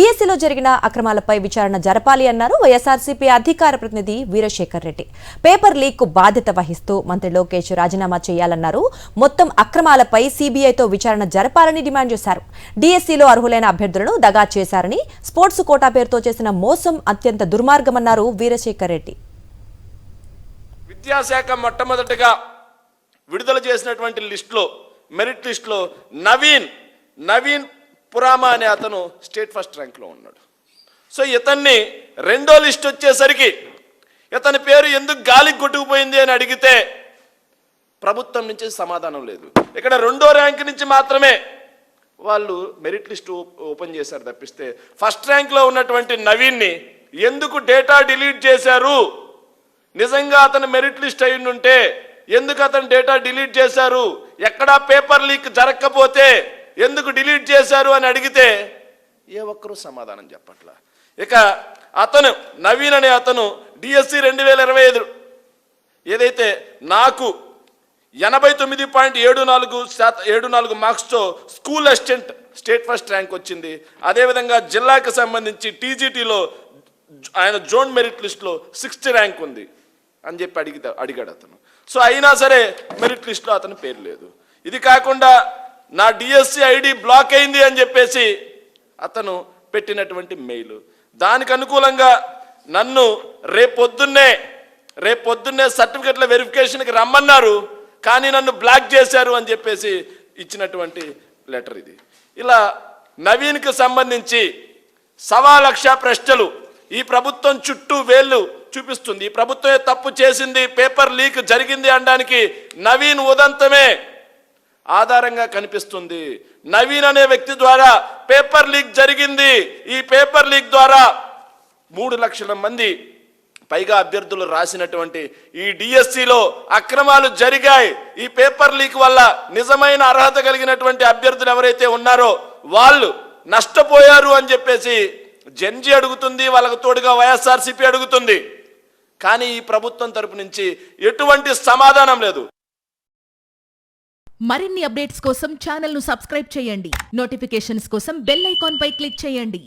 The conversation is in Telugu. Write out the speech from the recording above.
డిఎస్సీలో జరిగిన అక్రమాలపై విచారణ జరపాలి అన్నారు వైఎస్ఆర్సీపీ అధికార ప్రతినిధి వీరశేఖర్ రెడ్డి. పేపర్ లీక్ కు బాధ్యత వహిస్తూ మంత్రి లోకేష్ రాజీనామా చేయాలన్నారు. మొత్తం అక్రమాలపై సీబీఐతో విచారణ జరపాలని డిమాండ్ చేశారు. డిఎస్సీలో అర్హులైన అభ్యర్థులను దగా చేశారని, స్పోర్ట్స్ కోటా పేరుతో చేసిన మోసం అత్యంత దుర్మార్గమన్నారు వీరశేఖర్ రెడ్డి. విద్యాశాఖ మొట్టమొదటిగా విడుదల చేసినటువంటి లిస్టులో, మెరిట్ లిస్టులో నవీన్ పురామా అనే అతను స్టేట్ ఫస్ట్ ర్యాంక్లో ఉన్నాడు. సో ఇతన్ని రెండో లిస్ట్ వచ్చేసరికి ఇతని పేరు ఎందుకు గాలికి కొట్టుకుపోయింది అని అడిగితే ప్రభుత్వం నుంచి సమాధానం లేదు. ఇక్కడ రెండో ర్యాంక్ నుంచి మాత్రమే వాళ్ళు మెరిట్ లిస్ట్ ఓపెన్ చేశారు తప్పిస్తే ఫస్ట్ ర్యాంక్లో ఉన్నటువంటి నవీన్ని ఎందుకు డేటా డిలీట్ చేశారు, నిజంగా అతను మెరిట్ లిస్ట్ అయి ఉంటే ఎందుకు అతను డేటా డిలీట్ చేశారు, ఎక్కడా పేపర్ లీక్ జరగకపోతే ఎందుకు డిలీట్ చేశారు అని అడిగితే ఏ ఒక్కరూ సమాధానం చెప్పట్లా. ఇక అతను నవీన్ అనే అతను డిఎస్సి 2025 ఏదైతే నాకు 89.74% మార్క్స్తో school assistant state first rank వచ్చింది. అదేవిధంగా జిల్లాకు సంబంధించి టీజీటీలో ఆయన జోన్ మెరిట్ లిస్ట్లో 6th ర్యాంక్ ఉంది అని చెప్పి అడిగాడు అతను. సో అయినా సరే మెరిట్ లిస్ట్లో అతని పేరు లేదు. ఇది కాకుండా నా డిఎస్సి ఐడి బ్లాక్ అయింది అని చెప్పేసి అతను పెట్టినటువంటి మెయిల్, దానికి అనుకూలంగా నన్ను రేపొద్దున్నే సర్టిఫికెట్ల వెరిఫికేషన్కి రమ్మన్నారు, కానీ నన్ను బ్లాక్ చేశారు అని చెప్పేసి ఇచ్చినటువంటి లెటర్ ఇది. ఇలా నవీన్కి సంబంధించి 1,00,000 ప్రశ్నలు ఈ ప్రభుత్వం చుట్టూ వేళ్ళు చూపిస్తుంది. ఈ ప్రభుత్వమే తప్పు చేసింది, పేపర్ లీక్ జరిగింది అనడానికి నవీన్ ఉదంతమే ఆధారంగా కనిపిస్తుంది. నవీన్ అనే వ్యక్తి ద్వారా పేపర్ లీక్ జరిగింది. ఈ పేపర్ లీక్ ద్వారా 3 లక్షల మంది పైగా అభ్యర్థులు రాసినటువంటి ఈ డిఎస్సిలో అక్రమాలు జరిగాయి. ఈ పేపర్ లీక్ వల్ల నిజమైన అర్హత కలిగినటువంటి అభ్యర్థులు ఎవరైతే ఉన్నారో వాళ్ళు నష్టపోయారు అని చెప్పేసి జెన్జీ అడుగుతుంది, వాళ్ళకు తోడుగా వైఎస్ఆర్సీపీ అడుగుతుంది. కానీ ఈ ప్రభుత్వం తరపు నుంచి ఎటువంటి సమాధానం లేదు. మరిన్ని అప్డేట్స్ కోసం ఛానల్ ను సబ్స్క్రైబ్ చేయండి. నోటిఫికేషన్స్ కోసం బెల్ ఐకాన్ పై క్లిక్ చేయండి.